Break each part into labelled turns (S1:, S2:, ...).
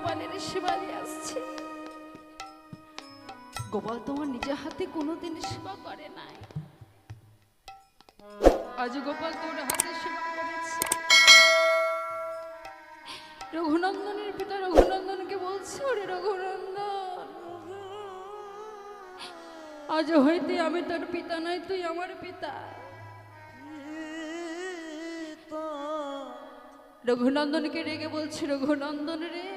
S1: গোপালের সেবা দিয়ে আসছি। গোপাল তোমার নিজের হাতে কোনোদিন সেবা করে নাই, আজ গোপাল তোর হাতে সেবা করেছে। রঘুনন্দনের পিতা রঘুনন্দনকে বলছে, ওরে রঘুনন্দন, আজ হইতে আমি তোর পিতা নয়, তুই আমার পিতা। রঘুনন্দনকে রেগে বলছে, রঘুনন্দন রে,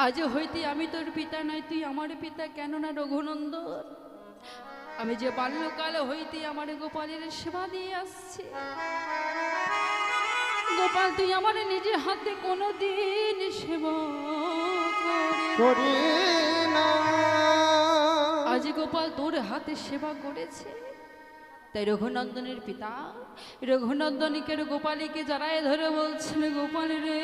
S1: আজ হইতে আমি তোর পিতা নয়, তুই আমার পিতা। কেননা রঘুনন্দন, আমি যে বাল্যকাল হইতে আমার গোপালের সেবা দিয়ে আসছি। গোপাল তুই আমার নিজে হাতে কোনোদিন সেবা করি না, আজ গোপাল তোর হাতে সেবা করেছে। তাই রঘুনন্দনের পিতা রঘুনন্দনীকে গোপালীকে জড়ায় ধরে বলছেন, গোপাল রে,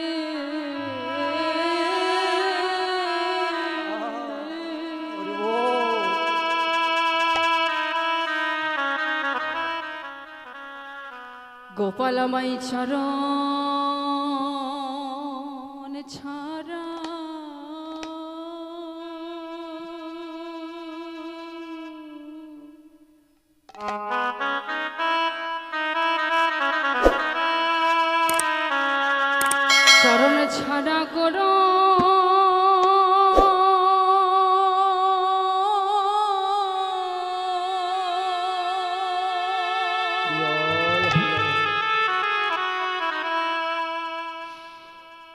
S1: গোপাল আমায় চরণ ছাড়া চরণ ছাড়া করো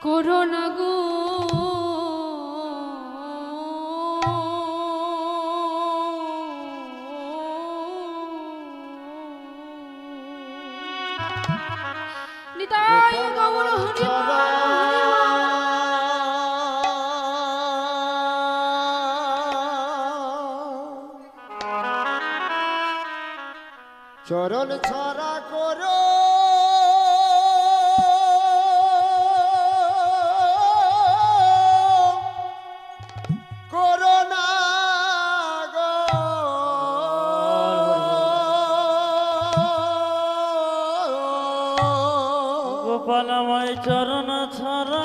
S1: করোনা গো, নিতাই গৌর হরি
S2: চরণ ছাড়া করো করোনা গো,
S3: গোপাল আমায় চরণ ছাড়া